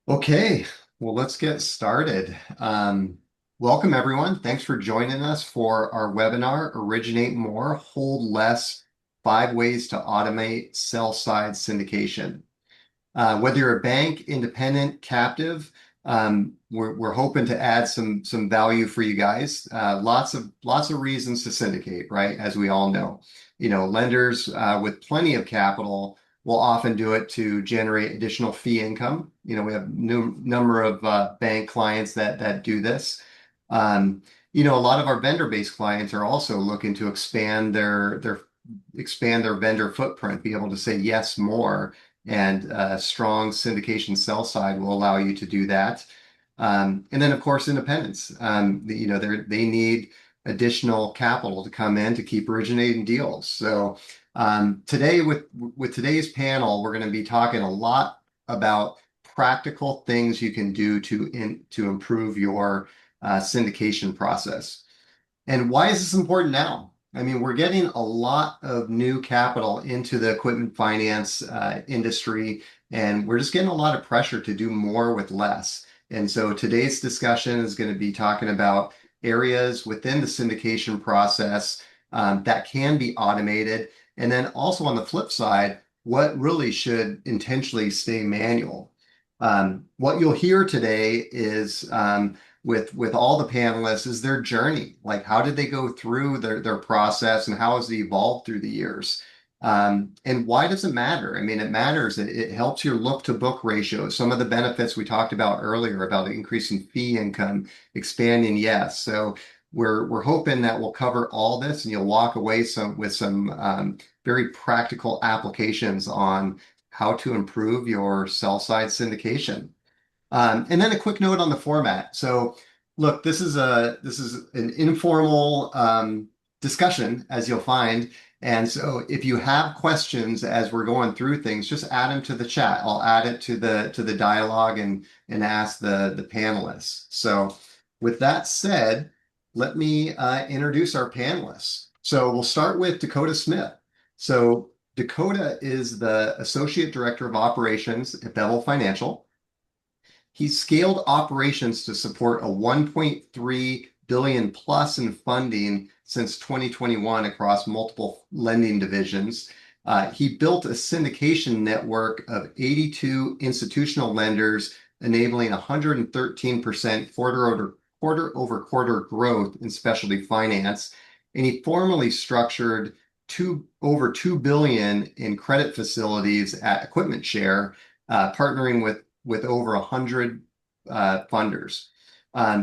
Okay, well, let's get started. Welcome, everyone. Thanks for joining us for our webinar, Originate More, Hold Less, 5 Ways to Automate Sell-Side Syndication. Whether you're a bank, independent, captive, we're hoping to add some value for you guys. Lots of reasons to syndicate, right? As we all know, lenders with plenty of capital will often do it to generate additional fee income. We have number of bank clients that do this. A lot of our vendor-based clients are also looking to expand their vendor footprint, be able to say yes more, and a strong syndication sell side will allow you to do that. And then, of course, independents. They need additional capital to come in to keep originating deals. So today, with today's panel, we're going to be talking a lot about practical things you can do to improve your syndication process. And why is this important now? I mean, we're getting a lot of new capital into the equipment finance industry, and we're just getting a lot of pressure to do more with less. And so today's discussion is going to be talking about areas within the syndication process that can be automated. And then also on the flip side, what really should intentionally stay manual. What you'll hear today is with all the panelists is their journey. Like, how did they go through their process and how has it evolved through the years? And why does it matter? I mean, it matters. It helps your look to book ratio. Some of the benefits we talked about earlier about increasing fee income, expanding, yes. So we're hoping that we'll cover all this and you'll walk away with some very practical applications on how to improve your sell side syndication. And then a quick note on the format. So look, this is an informal discussion, as you'll find. And so if you have questions as we're going through things, just add them to the chat. I'll add it to the dialogue and ask the panelists. So with that said, let me introduce our panelists. So we'll start with Dakota Smith. So Dakota is the Associate Director of Operations at Bevel Financial. He's scaled operations to support a 1.3 billion plus in funding since 2021 across multiple lending divisions. He built a syndication network of 82 institutional lenders, enabling 113% quarter-over-quarter growth in specialty finance. And he formally structured over 2 billion in credit facilities at Equipment Share, partnering with over 100 funders.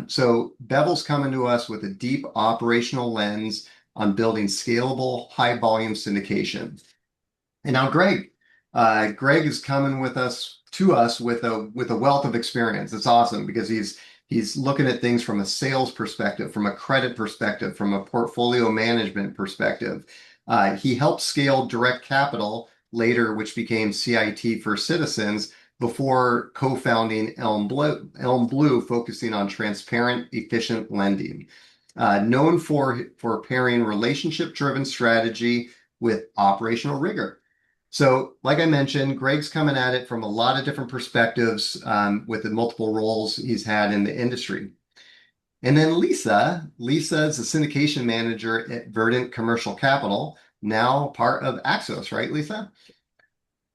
So Bevel's coming to us with a deep operational lens on building scalable, high volume syndication. And now Greg is coming to us with a wealth of experience. It's awesome because he's looking at things from a sales perspective, from a credit perspective, from a portfolio management perspective. He helped scale Direct Capital later, which became CIT for Citizens, before co-founding ElmBlue, focusing on transparent, efficient lending. Known for pairing relationship-driven strategy with operational rigor. So, like I mentioned, Greg's coming at it from a lot of different perspectives with the multiple roles he's had in the industry. And then Lisa is a syndication manager at Verdant Commercial Capital, now part of Axos, right, Lisa?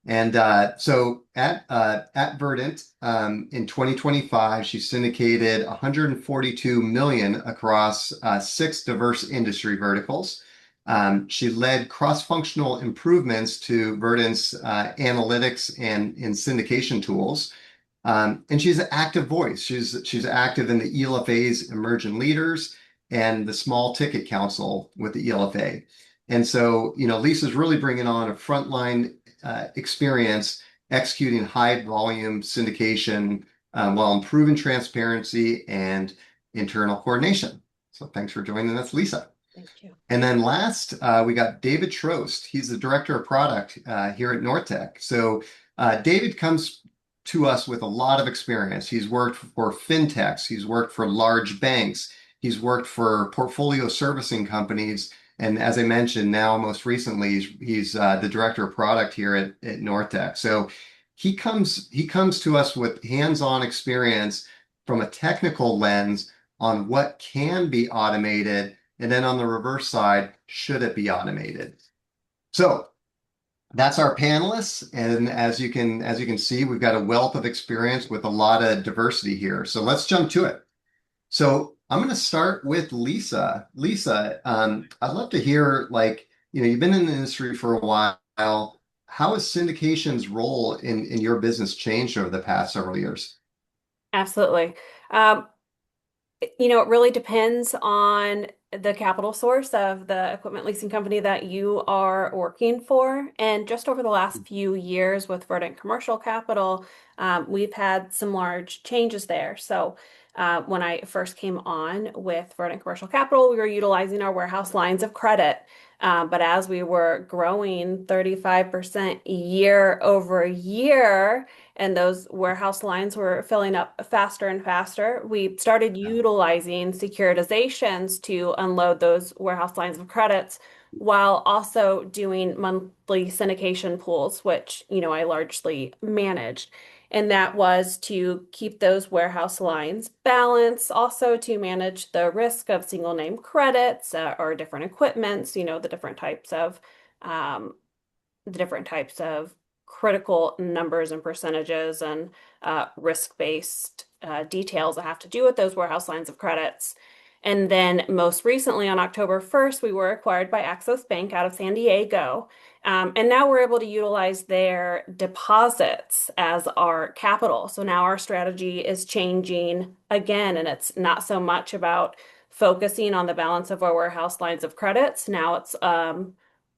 And so at Verdant in 2025, she syndicated 142 million across 6 diverse industry verticals. She led cross-functional improvements to Verdant's analytics and syndication tools. And she's an active voice. She's active in the ELFA's Emerging Leaders and the Small Ticket Council with the ELFA. And so, Lisa's really bringing on a frontline experience executing high volume syndication while improving transparency and internal coordination. So thanks for joining us, Lisa. Thank you. And then last, we got David Trost. He's the Director of Product here at Nortec. So David comes to us with a lot of experience. He's worked for fintechs. He's worked for large banks. He's worked for portfolio servicing companies. And as I mentioned, now most recently, he's the Director of Product here at Nortec. So he comes to us with hands-on experience from a technical lens on what can be automated, and then on the reverse side, should it be automated? So that's our panelists, and as you can see, we've got a wealth of experience with a lot of diversity here. So let's jump to it. So I'm going to start with Lisa. Lisa, I'd love to hear, like, you've been in the industry for a while. How has syndication's role in your business changed over the past several years? Absolutely. Um, it really depends on the capital source of the equipment leasing company that you are working for. And just over the last few years with Verdant Commercial Capital, we've had some large changes there. So, when I first came on with Verdant Commercial Capital, we were utilizing our warehouse lines of credit. But as we were growing 35% year over year, and those warehouse lines were filling up faster and faster, we started utilizing securitizations to unload those warehouse lines of credits while also doing monthly syndication pools, which, I largely managed. And that was to keep those warehouse lines balanced, also to manage the risk of single name credits or different equipments, um, the different types of critical numbers and percentages and risk-based details that have to do with those warehouse lines of credits. And then most recently on October 1st, we were acquired by Axos Bank out of San Diego. And now we're able to utilize their deposits as our capital. So now our strategy is changing again, and it's not so much about focusing on the balance of our warehouse lines of credits. Now it's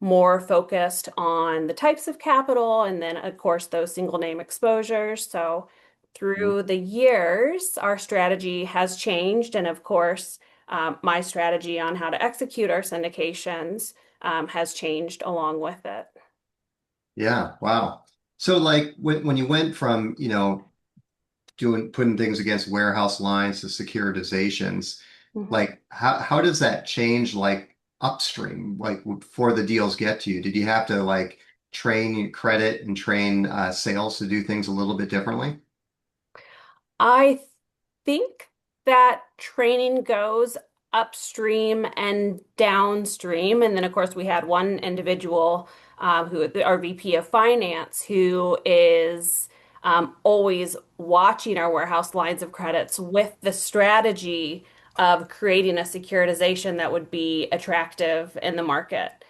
more focused on the types of capital and then, of course, those single name exposures. So through the years, our strategy has changed. And of course, my strategy on how to execute our syndications has changed along with it. Yeah, wow. So like when you went from, putting things against warehouse lines to securitizations, Mhm. like how does that change like upstream, like before the deals get to you? Did you have to like train credit and train sales to do things a little bit differently? I think that training goes upstream and downstream. And then, of course, we had one individual our VP of finance, who is always watching our warehouse lines of credits with the strategy of creating a securitization that would be attractive in the market.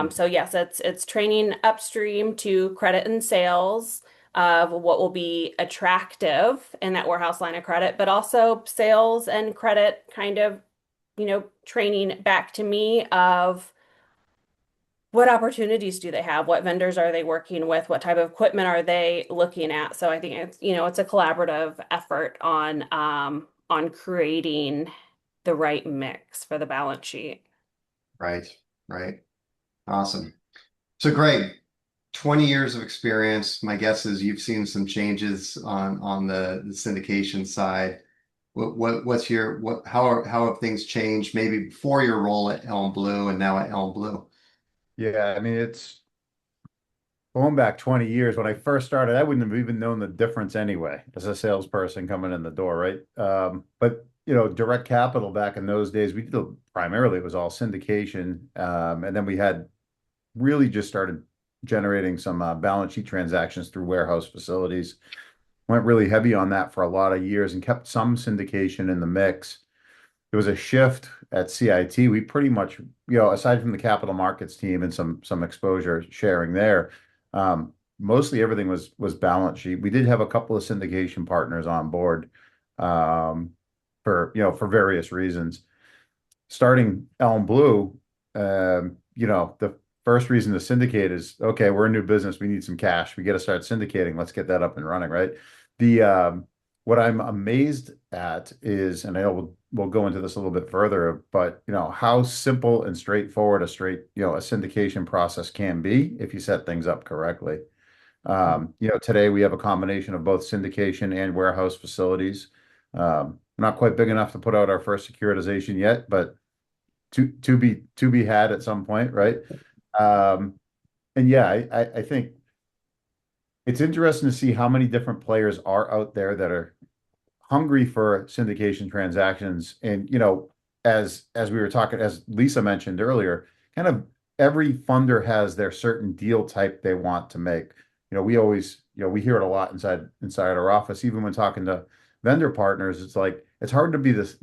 So yes, it's training upstream to credit and sales of what will be attractive in that warehouse line of credit, but also sales and credit kind of, training back to me of what opportunities do they have? What vendors are they working with? What type of equipment are they looking at? So I think it's a collaborative effort on creating the right mix for the balance sheet. Right, right. Awesome. So Greg, 20 years of experience. My guess is you've seen some changes on the syndication side. What's your what how have things changed maybe before your role at ElmBlue and now at ElmBlue? Yeah, I mean, it's going back 20 years. When I first started, I wouldn't have even known the difference anyway as a salesperson coming in the door, right? But direct capital back in those days, we did primarily it was all syndication, and then we had really just started generating some balance sheet transactions through warehouse facilities. Went really heavy on that for a lot of years and kept some syndication in the mix. There was a shift at CIT. We pretty much, aside from the capital markets team and some exposure sharing there, mostly everything was balance sheet. We did have a couple of syndication partners on board um, for various reasons. Starting Elm Blue, the first reason to syndicate is okay, we're a new business, we need some cash, we got to start syndicating. Let's get that up and running, right? The What I'm amazed at is, and I know we'll go into this a little bit further, but how simple and straightforward a syndication process can be if you set things up correctly. Today we have a combination of both syndication and warehouse facilities. Not quite big enough to put out our first securitization yet, but to be had at some point, right? Um, and yeah, I think It's interesting to see how many different players are out there that are hungry for syndication transactions. And, as we were talking, as Lisa mentioned earlier, kind of every funder has their certain deal type they want to make. We always, we hear it a lot inside our office, even when talking to vendor partners. It's like it's hard to be this,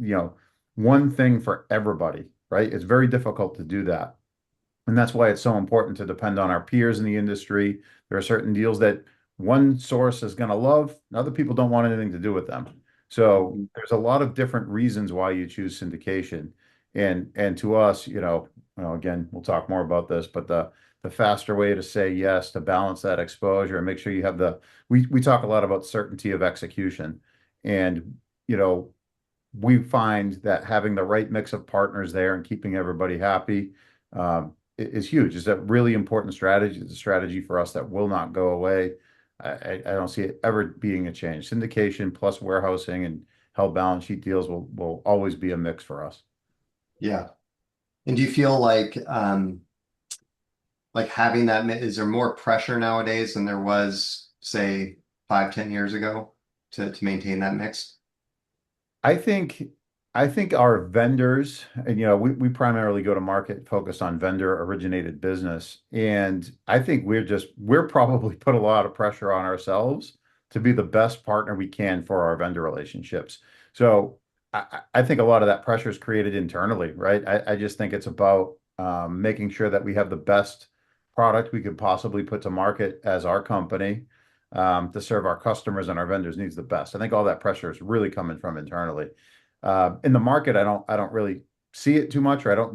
one thing for everybody, right? It's very difficult to do that. And that's why it's so important to depend on our peers in the industry. There are certain deals that one source is going to love, and other people don't want anything to do with them. So Mhm. there's a lot of different reasons why you choose syndication. And to us, again, we'll talk more about this, but the faster way to say yes, to balance that exposure and make sure you have we talk a lot about certainty of execution. And, we find that having the right mix of partners there and keeping everybody happy, is huge. It's a really important strategy. It's a strategy for us that will not go away. I don't see it ever being a change. Syndication plus warehousing and held balance sheet deals will always be a mix for us. Yeah. And do you feel like having that, is there more pressure nowadays than there was, say, 5, 10 years ago to maintain that mix? I think I think our vendors, and we primarily go to market focused on vendor originated business. And I think we're probably put a lot of pressure on ourselves to be the best partner we can for our vendor relationships. So I think a lot of that pressure is created internally, right? I just think it's about making sure that we have the best product we could possibly put to market as our company, to serve our customers and our vendors needs the best. I think all that pressure is really coming from internally. In the market, I don't really see it too much, or I don't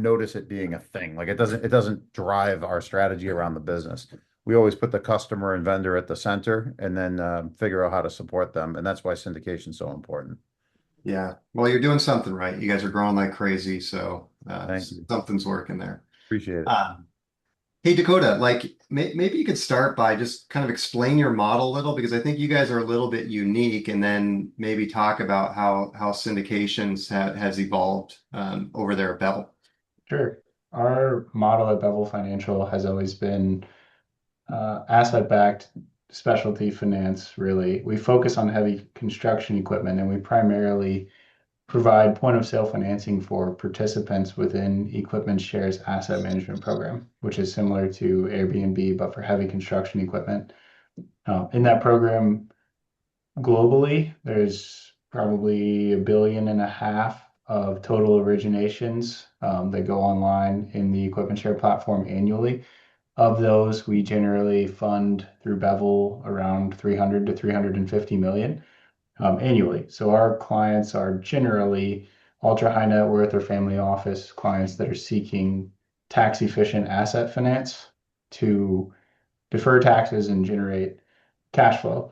notice it being a thing. Like it doesn't drive our strategy around the business. We always put the customer and vendor at the center, and then figure out how to support them, and that's why syndication is so important. Yeah. Well, you're doing something right. You guys are growing like crazy, so Thank you. something's working there. Appreciate it. Um, Hey Dakota, like maybe you could start by just kind of explain your model a little because I think you guys are a little bit unique, and then maybe talk about how syndications has evolved over there at Bevel. Sure. Our model at Bevel Financial has always been asset-backed specialty finance, really. We focus on heavy construction equipment, and we primarily provide point-of-sale financing for participants within Equipment Share's asset management program, which is similar to Airbnb, but for heavy construction equipment. In that program, globally, there's probably 1.5 billion of total originations that go online in the Equipment Share platform annually. Of those, we generally fund through Bevel around 300 to 350 million annually. So our clients are generally ultra high net worth or family office clients that are seeking tax efficient asset finance to defer taxes and generate cash flow.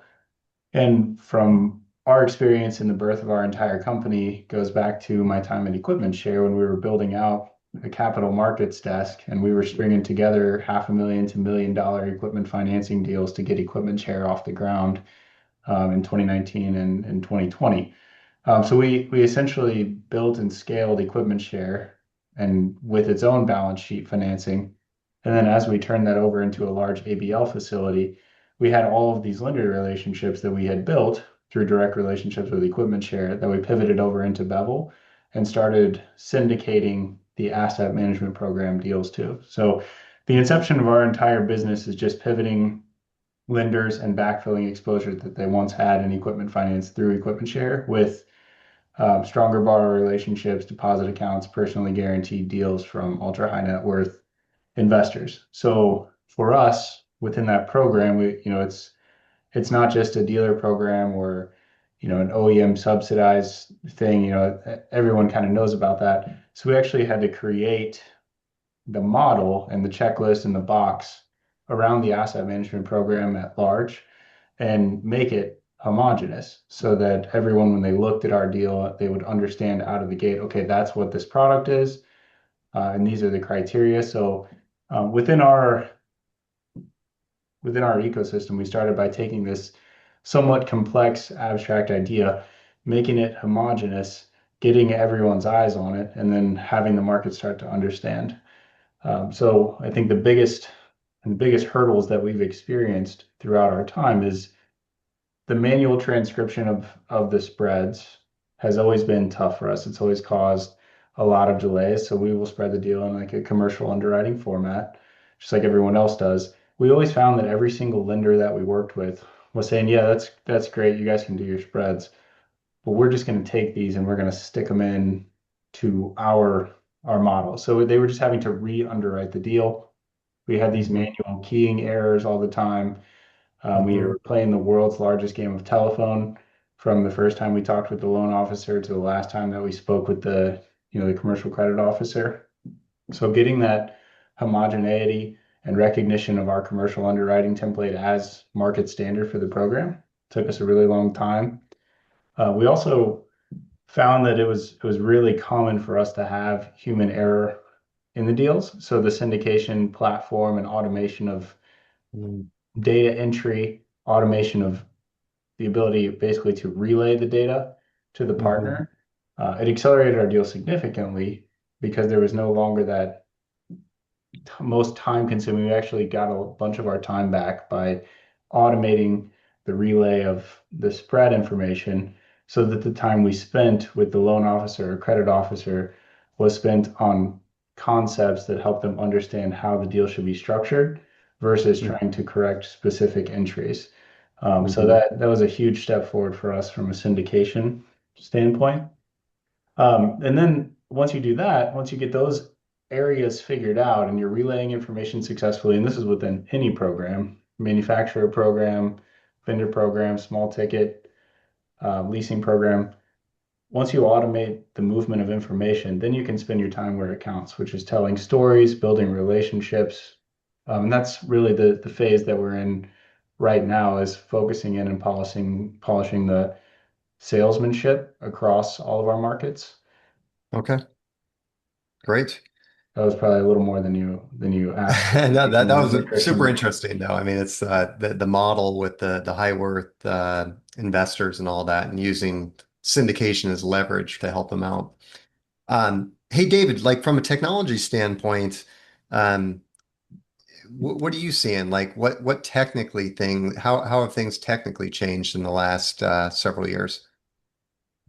And from our experience in the birth of our entire company goes back to my time at Equipment Share when we were building out a capital markets desk and we were stringing together $500,000 to $1 million equipment financing deals to get Equipment Share off the ground in 2019 and 2020. So we essentially built and scaled Equipment Share and with its own balance sheet financing. And then as we turned that over into a large ABL facility, we had all of these lender relationships that we had built through direct relationships with Equipment Share that we pivoted over into Bevel and started syndicating the asset management program deals to. So the inception of our entire business is just pivoting lenders and backfilling exposure that they once had in equipment finance through Equipment Share with stronger borrower relationships, deposit accounts, personally guaranteed deals from ultra high net worth investors. So for us within that program, it's not just a dealer program or an OEM subsidized thing. Everyone kind of knows about that. So we actually had to create the model and the checklist and the box around the asset management program at large and make it homogenous so that everyone, when they looked at our deal, they would understand out of the gate, okay, that's what this product is, and these are the criteria. So within our ecosystem, we started by taking this somewhat complex abstract idea, making it homogenous, getting everyone's eyes on it, and then having the market start to understand. So I think the biggest and the biggest hurdles that we've experienced throughout our time is the manual transcription of the spreads has always been tough for us. It's always caused a lot of delays. So we will spread the deal in like a commercial underwriting format, just like everyone else does. We always found that every single lender that we worked with was saying, "Yeah, that's great. You guys can do your spreads, but we're just going to take these and we're going to stick them in to our model." So they were just having to re-underwrite the deal. We had these Mhm. manual keying errors all the time. We Mhm. were playing the world's largest game of telephone from the first time we talked with the loan officer to the last time that we spoke with the commercial credit officer. So getting that homogeneity and recognition of our commercial underwriting template as market standard for the program took us a really long time. We also found that it was really common for us to have human error in the deals. So the syndication platform and automation of Mhm. data entry, automation of the ability basically to relay the data to the Mhm. partner. It accelerated our deal significantly because there was no longer that most time consuming. We actually got a bunch of our time back by automating the relay of the spread information so that the time we spent with the loan officer or credit officer was spent on concepts that help them understand how the deal should be structured versus trying to correct specific entries. So Mhm. that was a huge step forward for us from a syndication standpoint. And then once you do that, once you get those areas figured out and you're relaying information successfully, and this is within any program, manufacturer program, vendor program, small ticket, leasing program, once you automate the movement of information, then you can spend your time where it counts, which is telling stories, building relationships. And that's really the phase that we're in right now is focusing in and polishing the salesmanship across all of our markets. Okay, great. That was probably a little more than you asked for. No, Maybe that more was nutrition super there. interesting though. I mean, it's the model with the high worth investors and all that, and using syndication as leverage to help them out. Hey David, like from a technology standpoint, um, what are you seeing? Like what technically how have things technically changed in the last several years?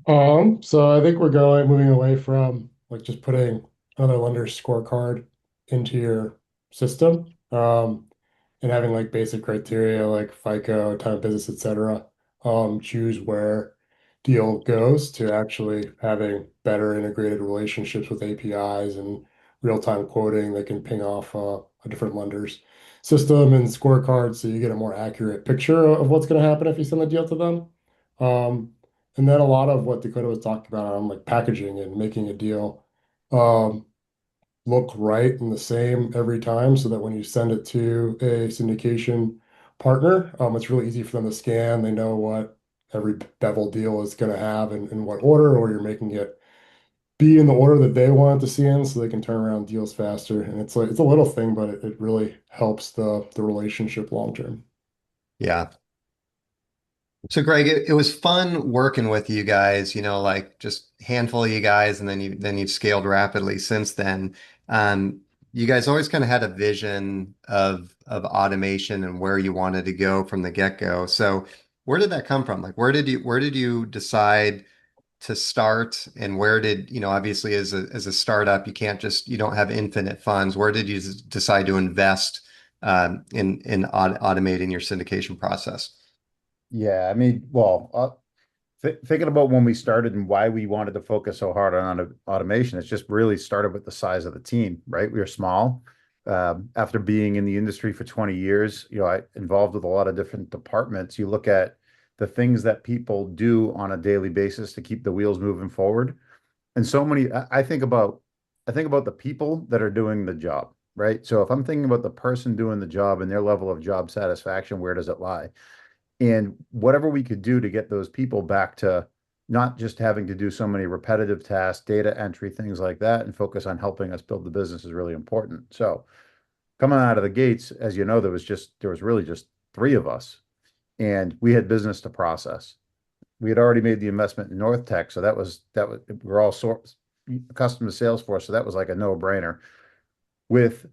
So I think moving away from like just putting another lender's scorecard into your system, and having like basic criteria like FICO, time of business, etc. Choose where deal goes to actually having better integrated relationships with APIs and real-time quoting that can ping off a different lender's system and scorecard so you get a more accurate picture of what's going to happen if you send the deal to them. And then a lot of what Dakota was talking about on like packaging and making a deal um, look right and the same every time so that when you send it to a syndication partner, it's really easy for them to scan. They know what every Bevel deal is going to have and in what order, or you're making it be in the order that they want it to see in so they can turn around deals faster. And it's like it's a little thing, but it really helps the relationship long term. Yeah. So Greg, it was fun working with you guys, like just handful of you guys, and then you've scaled rapidly since then. Um, you guys always kind of had a vision of automation and where you wanted to go from the get-go. So where did that come from? Like where did you decide to start, and where did, obviously as a startup, you don't have infinite funds. Where did you decide to invest in automating your syndication process? Yeah, I mean, well, thinking about when we started and why we wanted to focus so hard on automation, it's just really started with the size of the team, right? We were small. After being in the industry for 20 years, I involved with a lot of different departments. You look at the things that people do on a daily basis to keep the wheels moving forward. And so many, I think about the people that are doing the job, right? So if I'm thinking about the person doing the job and their level of job satisfaction, where does it lie? And whatever we could do to get those people back to not just having to do so many repetitive tasks, data entry, things like that, and focus on helping us build the business is really important. So coming out of the gates, as you know, there was really just three of us, and we had business to process. We had already made the investment in North Tech, so that was we're all accustomed to Salesforce, so that was like a no-brainer. With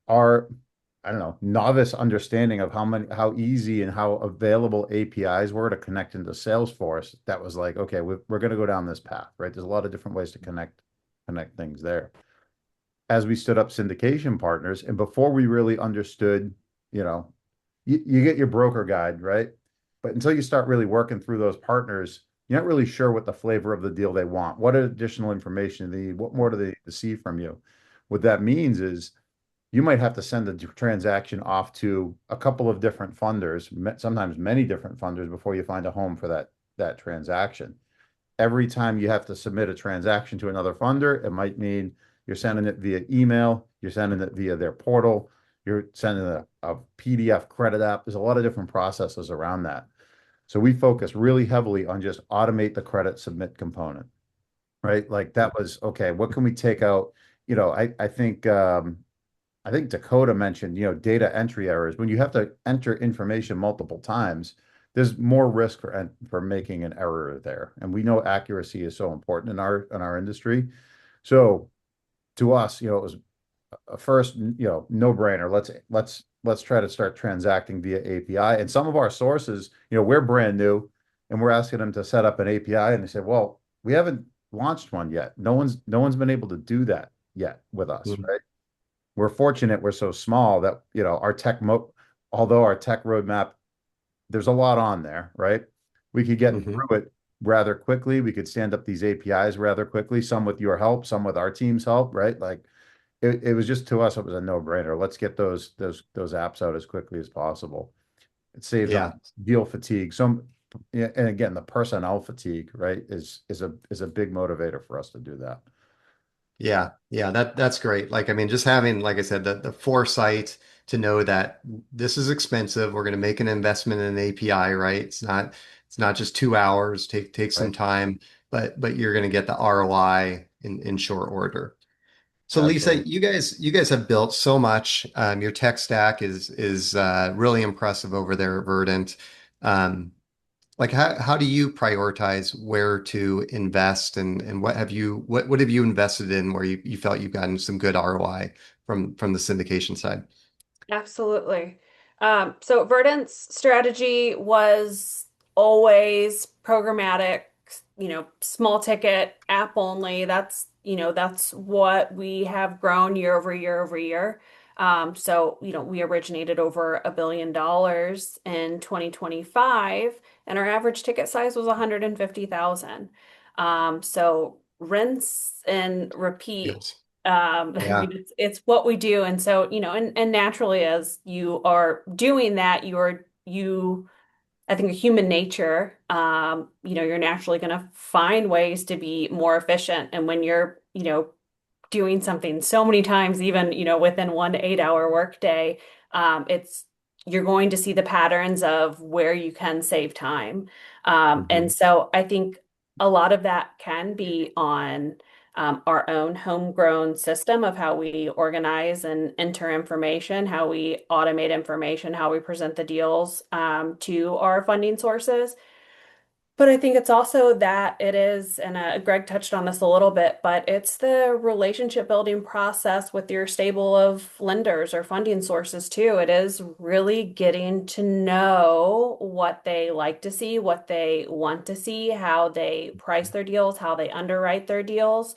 our I don't know, novice understanding of how easy and how available APIs were to connect into Salesforce. That was like, okay, we're going to go down this path, right? There's a lot of different ways to connect things there. As we stood up syndication partners, and before we really understood, you know, you get your broker guide, right? But until you start really working through those partners, you're not really sure what the flavor of the deal they want. What additional information do they need? What more do they need to see from you? What that means is you might have to send the transaction off to a couple of different funders, sometimes many different funders, before you find a home for that transaction. Every time you have to submit a transaction to another funder, it might mean you're sending it via email, you're sending it via their portal, you're sending a PDF credit app. There's a lot of different processes around that. So we focus really heavily on just automate the credit submit component, right? Like that was okay. What can we take out? I think Dakota mentioned, data entry errors. When you have to enter information multiple times, there's more risk for making an error there. And we know accuracy is so important in our industry. So to us, it was a first, no-brainer. Let's try to start transacting via API. And some of our sources, we're brand new and we're asking them to set up an API, and they said, well, we haven't launched one yet. No one's been able to do that yet with us, Mhm. right? We're fortunate we're so small that, although our tech roadmap, there's a lot on there, right? We could get Mhm. through it rather quickly. We could stand up these APIs rather quickly, some with your help, some with our team's help, right? Like it was just, to us, it was a no-brainer. Let's get those apps out as quickly as possible. It saves Yeah. on deal fatigue. Yeah, and again, the personnel fatigue, right, is a big motivator for us to do that. Yeah, yeah, that's great. Like, I mean, just having, like I said, the foresight to know that this is expensive. We're going to make an investment in an API, right? It's not just 2 hours. Take some Right. time, but you're going to get the ROI in short order. So Lisa, Absolutely. you guys have built so much. Your tech stack is really impressive over there at Verdant. Um, like how do you prioritize where to invest and what have you invested in where you felt you've gotten some good ROI from the syndication side? Absolutely. So Verdant's strategy was always programmatic, small ticket, app only. That's what we have grown year over year over year. So, we originated over $1 billion in 2025, and our average ticket size was 150,000. So rinse and repeat. Deals. I mean, Yeah. it's what we do. And so, and naturally, as you are doing that, I think, human nature, you're naturally going to find ways to be more efficient. And when you're, doing something so many times, even, within 1 8-hour workday, it's you're going to see the patterns of where you can save time. And Hmm. so I think a lot of that can be on our own homegrown system of how we organize and enter information, how we automate information, how we present the deals to our funding sources. But I think it's also that it is, and Greg touched on this a little bit, but it's the relationship building process with your stable of lenders or funding sources too. It is really getting to know what they like to see, what they want to see, how they price their deals, how they underwrite their deals,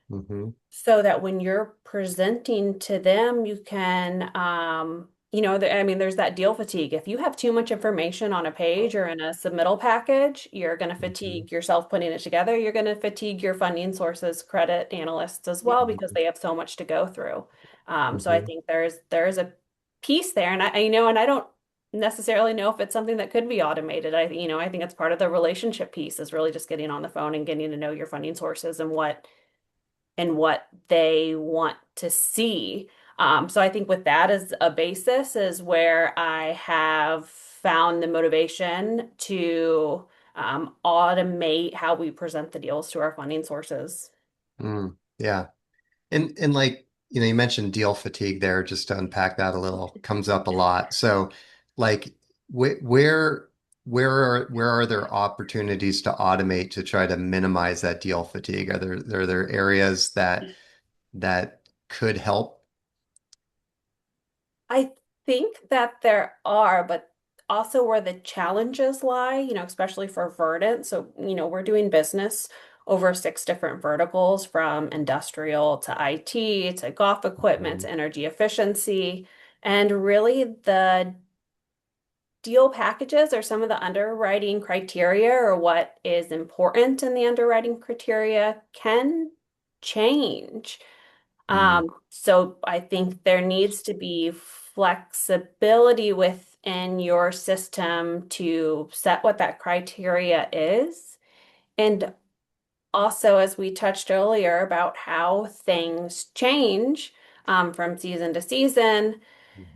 Hmm. so that when you're presenting to them, you can, I mean, there's that deal fatigue. If you have too much information on a page or in a submittal package, you're going to Hmm. fatigue yourself putting it together. You're going to fatigue your funding sources, credit analysts as well, because they have so much to go through. So I Hmm. think there's a piece there, and I don't necessarily know if it's something that could be automated. I think it's part of the relationship piece is really just getting on the phone and getting to know your funding sources and what they want to see. So I think with that as a basis is where I have found the motivation to automate how we present the deals to our funding sources. Mm, yeah. And like, you mentioned deal fatigue there, just to unpack that a little, comes up a lot. So like wh where are there opportunities to automate to try to minimize that deal fatigue? Are there areas that could help? think that there are, but also where the challenges lie, especially for Verdant. So, we're doing business over six different verticals from industrial to IT to golf equipment Mhm. to energy efficiency. And really, the deal packages or some of the underwriting criteria or what is important in the underwriting criteria can change. Mm. So I think there needs to be flexibility within your system to set what that criteria is. And also, as we touched earlier about how things change from season to season,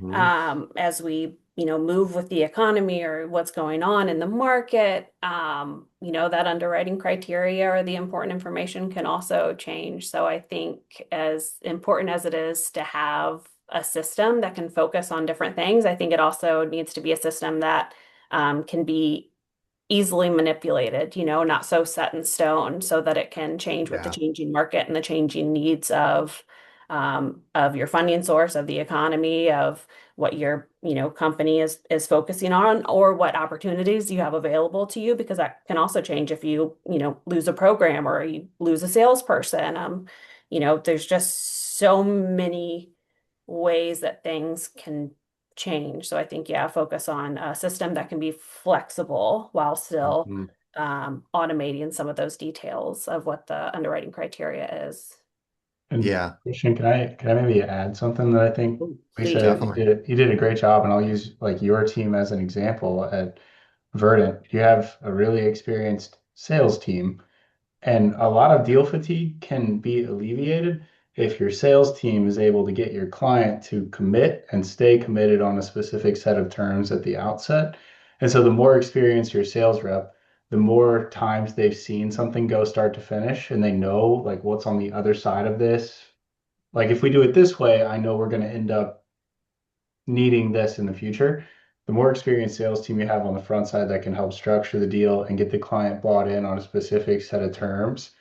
Mhm. as we, move with the economy or what's going on in the market, that underwriting criteria or the important information can also change. So I think as important as it is to have a system that can focus on different things, I think it also needs to be a system that can be easily manipulated, not so set in stone so that it can change with the Yeah. changing market and the changing needs of your funding source, of the economy, of what your, company is focusing on, or what opportunities you have available to you, because that can also change if you, lose a program or you lose a salesperson. There's just so many ways that things can change. So I think, yeah, focus on a system that can be flexible while still Mhm. automating some of those details of what the underwriting criteria is. And Yeah, Christian, can I maybe add something that I think Oh, please. Lisa, definitely. you did a great job, and I'll use like your team as an example at Verdant. You have a really experienced sales team. And a lot of deal fatigue can be alleviated if your sales team is able to get your client to commit and stay committed on a specific set of terms at the outset. And so the more experienced your sales rep, the more times they've seen something go start to finish and they know like what's on the other side of this. Like if we do it this way, I know we're going to end up needing this in the future. The more experienced sales team you have on the front side that can help structure the deal and get the client bought in on a specific set of terms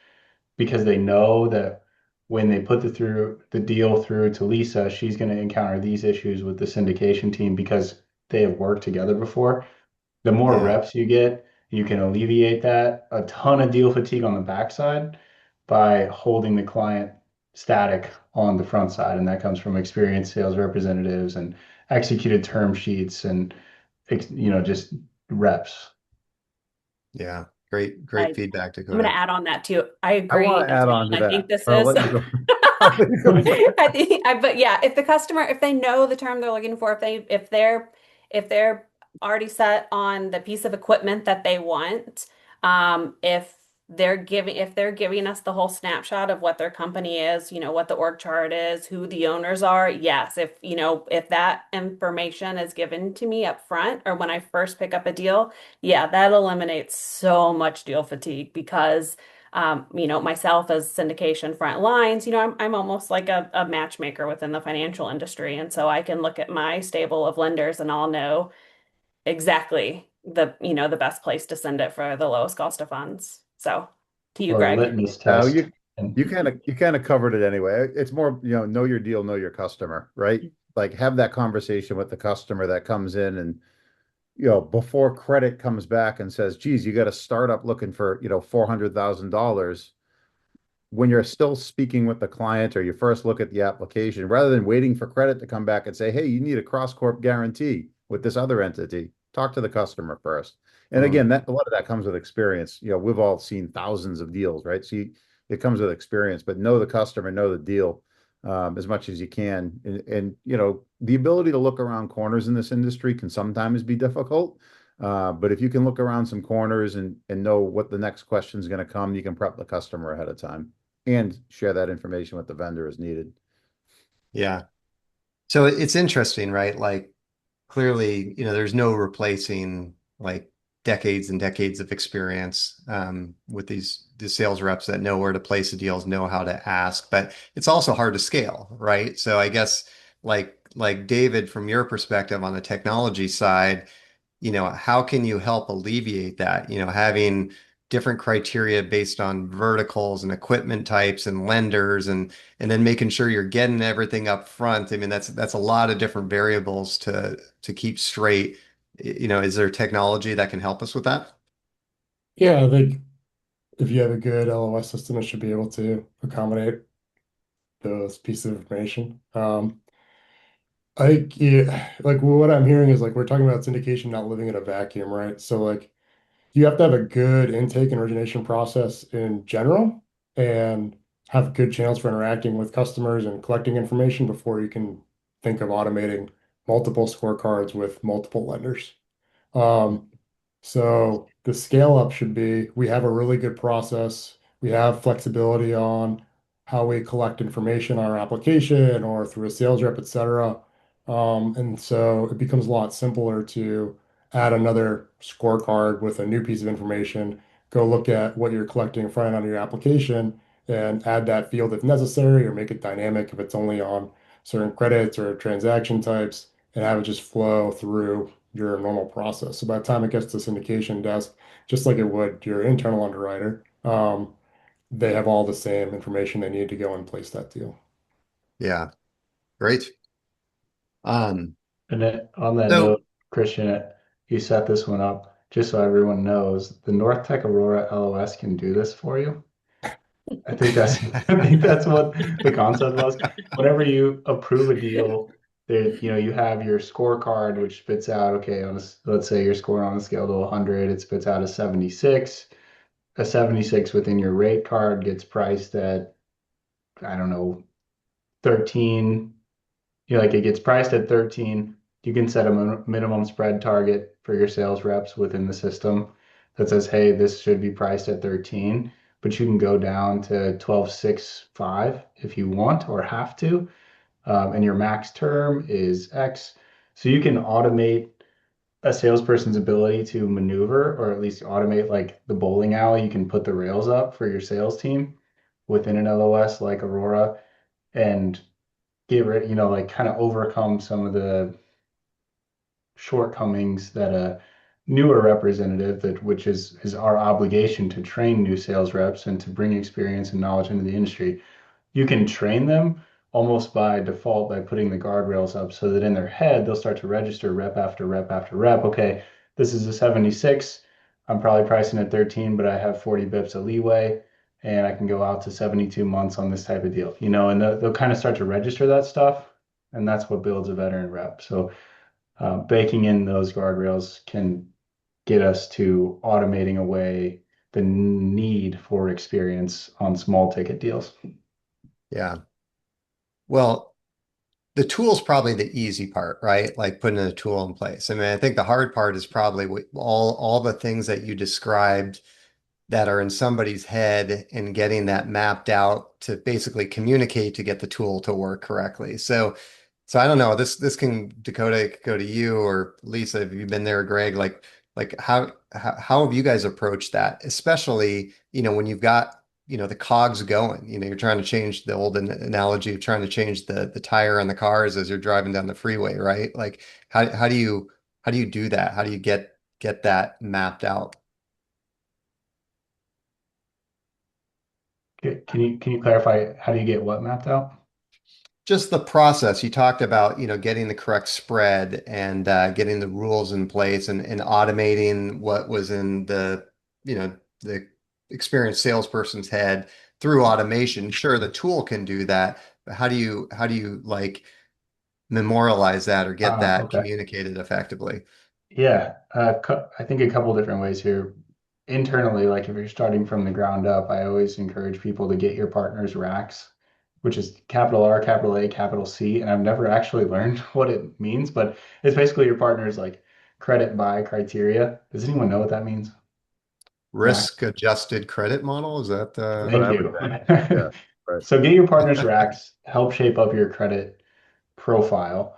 because they know that when they put the deal through to Lisa, she's going to encounter these issues with the syndication team because they have worked together before. The more Yeah. reps you get, you can alleviate that a ton of deal fatigue on the backside by holding the client static on the front side. And that comes from experienced sales representatives and executed term sheets and just reps. Yeah. Great, I, great feedback, I'm going to Dakota. add on that too. I I agree want to as add well. on to And I think that, this but I'll is, let you go. I'll let you go first. but yeah, if the customer, if they know the term they're looking for, if they're already set on the piece of equipment that they want, if they're giving us the whole snapshot of what their company is, what the org chart is, who the owners are, yes, if that information is given to me up front or when I first pick up a deal, yeah, that eliminates so much deal fatigue because myself as syndication front lines, I'm almost like a matchmaker within the financial industry. And so I can look at my stable of lenders and I'll know exactly the best place to send it for the lowest cost of funds. So to you, Or a Greg. litmus No, test. And you kind of covered it anyway. It's more, know your deal, know your customer, right? Like have that conversation with the customer that comes in and, before credit comes back and says, geez, you got a startup looking for, $400,000 when you're still speaking with the client or you first look at the application, rather than waiting for credit to come back and say, hey, you need a cross corp guarantee with this other entity, talk to the customer first. And Mm. again, that a lot of that comes with experience. We've all seen thousands of deals, right? So it comes with experience, but know the customer, know the deal as much as you can. And the ability to look around corners in this industry can sometimes be difficult. But if you can look around some corners and know what the next question is going to come, you can prep the customer ahead of time and share that information with the vendor as needed. Yeah. So it's interesting, right? Like clearly, there's no replacing like decades and decades of experience with these sales reps that know where to place the deals, know how to ask, but it's also hard to scale, right? So I guess like David, from your perspective on the technology side, how can you help alleviate that? Having different criteria based on verticals and equipment types and lenders and then making sure you're getting everything up front. I mean, that's a lot of different variables to keep straight. You know, is there technology that can help us with that? Yeah, I think if you have a good LOS system, it should be able to accommodate those pieces of information. I think yeah, like what I'm hearing is like we're talking about syndication not living in a vacuum, right? So like you have to have a good intake and origination process in general and have good channels for interacting with customers and collecting information before you can think of automating multiple scorecards with multiple lenders. Um, so the scale up should be we have a really good process. We have flexibility on how we collect information on our application or through a sales rep, et cetera. And so it becomes a lot simpler to add another scorecard with a new piece of information, go look at what you're collecting front end on your application and add that field if necessary, or make it dynamic if it's only on certain credits or transaction types, and have it just flow through your normal process. So by the time it gets to syndication desk, just like it would your internal underwriter, they have all the same information they need to go and place that deal. Yeah, great. Um, And then on that so note, Christian, you set this one up just so everyone knows. The North Tech Aurora LOS can do this for you. I think that's I think that's what the concept was. Whenever you approve a deal, that you have your scorecard, which spits out, okay, let's say you're scoring on a scale to 100, it spits out a 76. A 76 within your rate card gets priced at, I don't know, 13. Like it gets priced at 13. You can set a minimum spread target for your sales reps within the system that says, hey, this should be priced at 13, but you can go down to 12.65 if you want or have to. And your max term is X. So you can automate a salesperson's ability to maneuver, or at least automate like the bowling alley. You can put the rails up for your sales team within an LOS like Aurora and get rid, like kind of overcome some of the shortcomings that a newer representative that which is our obligation to train new sales reps and to bring experience and knowledge into the industry. You can train them almost by default by putting the guardrails up so that in their head they'll start to register rep after rep after rep. Okay, this is a 76. I'm probably pricing at 13, but I have 40 bips of leeway and I can go out to 72 months on this type of deal, and they'll kind of start to register that stuff. And that's what builds a veteran rep. So baking in those guardrails can get us to automating away the need for experience on small ticket deals. yeah, well, the tool's probably the easy part, right? Like putting a tool in place. I mean, I think the hard part is probably all the things that you described that are in somebody's head and getting that mapped out to basically communicate to get the tool to work correctly. So I don't know. This can Dakota could go to you or Lisa. Have you been there, Greg? Like how have you guys approached that? Especially, when you've got, the cogs going. You're trying to change the old analogy of trying to change the tire on the cars as you're driving down the freeway, right? Like how do you do that? How do you get that mapped out? Can you clarify how do you get what mapped out? Just the process. You talked about, getting the correct spread and getting the rules in place and automating what was in the experienced salesperson's head through automation. Sure, the tool can do that, but how do you like memorialize that or get that Okay. communicated effectively? Yeah, I think a couple different ways here. Internally, like if you're starting from the ground up, I always encourage people to get your partner's racks, which is capital R, capital A, capital C. And I've never actually learned what it means, but it's basically your partner's like credit by criteria. Does anyone know what that means? Rack. Risk adjusted credit model, is that That's what Thank I would you. think. Yeah, right. So get your partner's racks, help shape up your credit profile.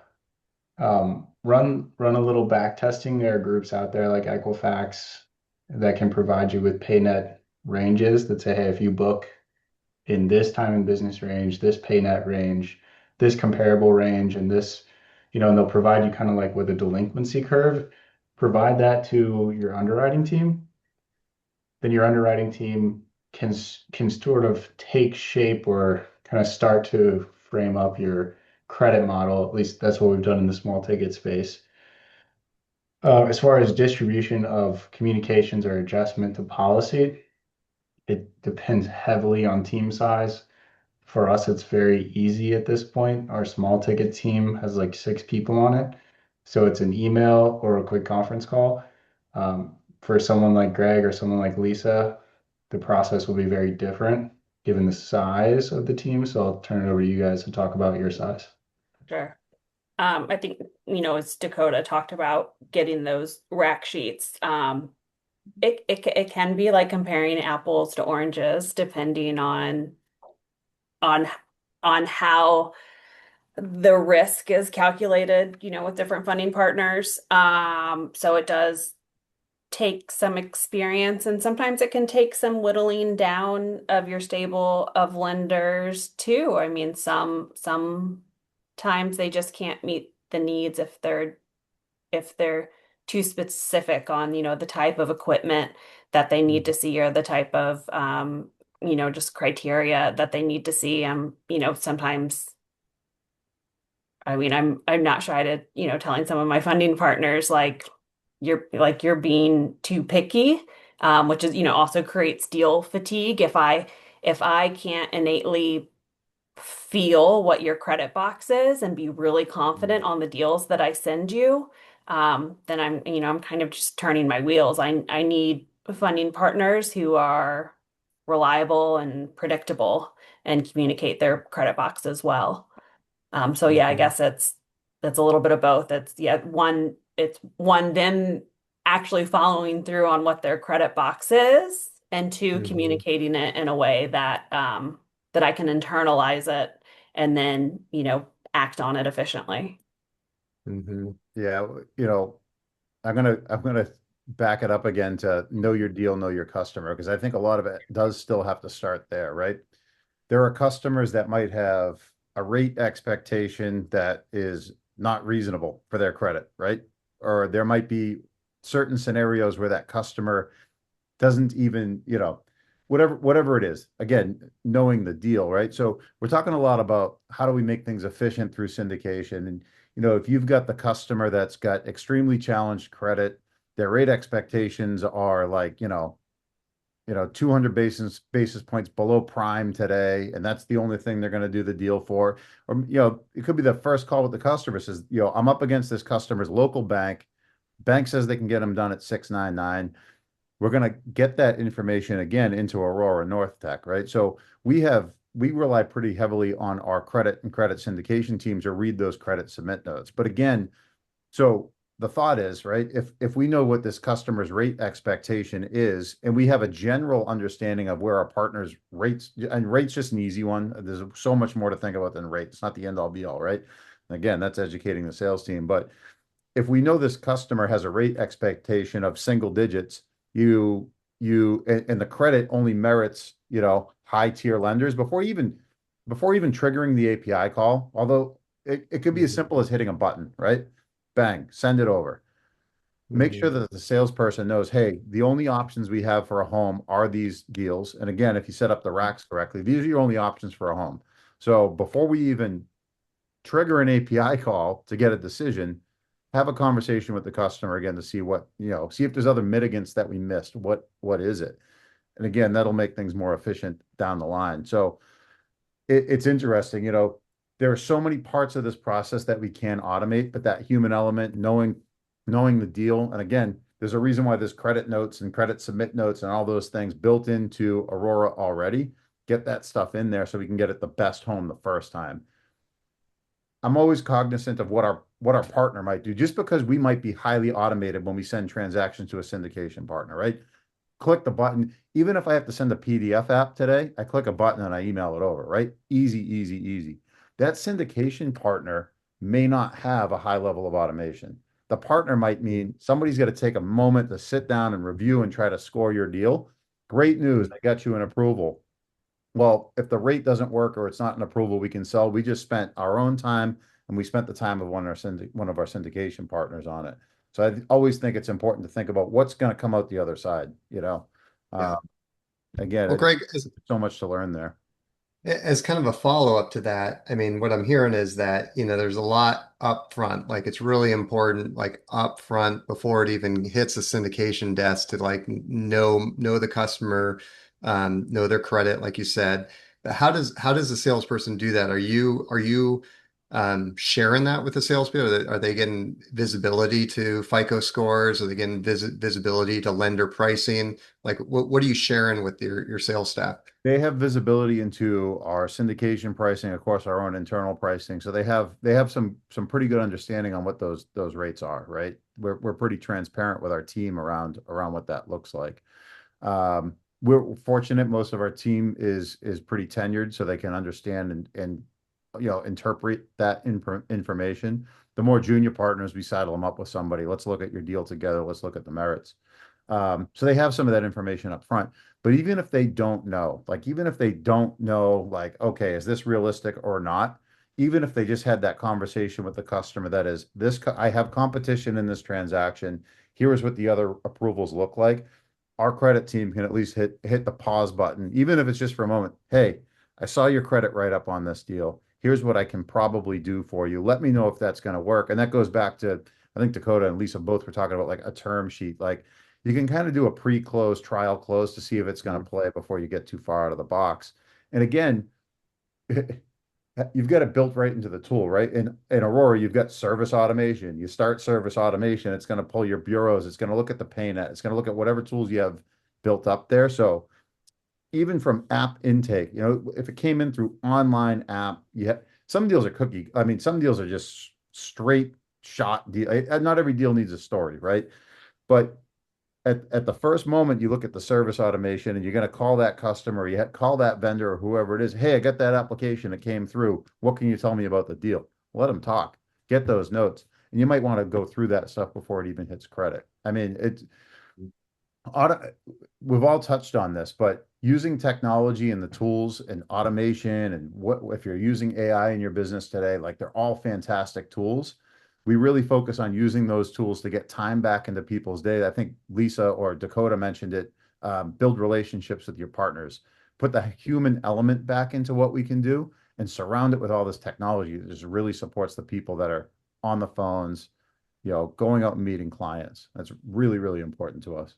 Run a little back testing. There are groups out there like Equifax that can provide you with PayNet ranges that say, hey, if you book in this time and business range, this PayNet range, this comparable range, and this, and they'll provide you kind of like with a delinquency curve. Provide that to your underwriting team. then your underwriting team can sort of take shape or kind of start to frame up your credit model. At least that's what we've done in the small ticket space. As far as distribution of communications or adjustment to policy, it depends heavily on team size. For us, it's very easy at this point. Our small ticket team has like 6 people on it. So it's an email or a quick conference call. For someone like Greg or someone like Lisa, the process will be very different given the size of the team. So I'll turn it over to you guys to talk about your size. Sure. I think, as Dakota talked about getting those rack sheets, it can be like comparing apples to oranges depending on on how the risk is calculated, with different funding partners. So it does take some experience, and sometimes it can take some whittling down of your stable of lenders too. I mean, sometimes they just can't meet the needs if they're too specific on, the type of equipment that they need to see, or the type of just criteria that they need to see. Sometimes, I mean, I'm not shy to, telling some of my funding partners you're being too picky, which is, also creates deal fatigue. If I can't innately feel what your credit box is and be really confident on the deals that I send you, then I'm kind of just turning my wheels. I need funding partners who are reliable and predictable and communicate their credit box as well. So yeah, I guess it's a little bit of both. It's one them actually following through on what their credit box is, and two, Mhm. communicating it in a way that I can internalize it and then, act on it efficiently. Yeah, I'm gonna back it up again to know your deal, know your customer, because I think a lot of it does still have to start there, right? There are customers that might have a rate expectation that is not reasonable for their credit, right? Or there might be certain scenarios where that customer doesn't even, whatever it is. Again, knowing the deal, right? So we're talking a lot about how do we make things efficient through syndication. And, if you've got the customer that's got extremely challenged credit, their rate expectations are like, 200 basis points below prime today, and that's the only thing they're going to do the deal for. Or, it could be the first call with the customer says, I'm up against this customer's local bank. Bank says they can get them done at 699. We're going to get that information again into Aurora North Tech, right? So we rely pretty heavily on our credit and credit syndication teams to read those credit submit notes. But again, so the thought is, right, if we know what this customer's rate expectation is, and we have a general understanding of where our partners rates, and rates just an easy one. There's so much more to think about than rate. It's not the end all be all, right? Again, that's educating the sales team. But if we know this customer has a rate expectation of single digits, and the credit only merits, high tier lenders before even triggering the API call, although it could be as Mhm. simple as hitting a button, right? Bang, send it over. Make sure Mhm. that the salesperson knows, hey, the only options we have for a home are these deals. And again, if you set up the racks correctly, these are your only options for a home. So before we even trigger an API call to get a decision, have a conversation with the customer again to see see if there's other mitigants that we missed. What is it? And again, that'll make things more efficient down the line. So it's interesting, there are so many parts of this process that we can automate, but that human element, knowing the deal, and again, there's a reason why there's credit notes and credit submit notes and all those things built into Aurora already. Get that stuff in there so we can get it the best home the first time. I'm always cognizant of what our partner might do, just because we might be highly automated when we send transactions to a syndication partner, right? Click the button. Even if I have to send a PDF app today, I click a button and I email it over, right? Easy, easy, easy. That syndication partner may not have a high level of automation. The partner might mean somebody's got to take a moment to sit down and review and try to score your deal. Great news, I got you an approval. Well, if the rate doesn't work or it's not an approval we can sell, we just spent our own time and we spent the time of one of our syndication partners on it. So I always think it's important to think about what's going to come out the other side, Um, Yeah. again, Well, it's Greg, so much to learn there. as kind of a follow-up to that, I mean, what I'm hearing is that, there's a lot up front. Like it's really important, like up front before it even hits a syndication desk to like know the customer, know their credit, like you said. But how does a salesperson do that? Are you sharing that with the salespeople? Are they getting visibility to FICO scores? Are they getting visibility to lender pricing? Like what are you sharing with your sales staff? They have visibility into our syndication pricing, of course, our own internal pricing. So they have some pretty good understanding on what those rates are, right? We're pretty transparent with our team around what that looks like. We're fortunate most of our team is pretty tenured, so they can understand and interpret that information. The more junior partners, we saddle them up with somebody. Let's look at your deal together. Let's look at the merits. So they have some of that information up front. But even if they don't know, like, okay, is this realistic or not? Even if they just had that conversation with the customer, that is, I have competition in this transaction. Here is what the other approvals look like. Our credit team can at least hit the pause button, even if it's just for a moment. Hey, I saw your credit write up on this deal. Here's what I can probably do for you. Let me know if that's going to work. And that goes back to, I think Dakota and Lisa both were talking about like a term sheet. Like you can kind of do a pre-close, trial close to see if it's going to play before you get too far out of the box. And again, you've got it built right into the tool, right? In Aurora, you've got service automation. You start service automation, it's going to pull your bureaus, it's going to look at the PayNet, it's going to look at whatever tools you have built up there. So even from app intake, if it came in through online app, some deals are cookie. I mean, some deals are just straight shot deal. Not every deal needs a story, right? But at the first moment you look at the service automation and you're going to call that customer, call that vendor or whoever it is, hey, I got that application that came through. What can you tell me about the deal? Let them talk, get those notes. And you might want to go through that stuff before it even hits credit. I mean, auto, we've all touched on this, but using technology and the tools and automation and what if you're using AI in your business today, like they're all fantastic tools. We really focus on using those tools to get time back into people's day. I think Lisa or Dakota mentioned it. Build relationships with your partners, put the human element back into what we can do, and surround it with all this technology that just really supports the people that are on the phones, going out and meeting clients. That's really, really important to us.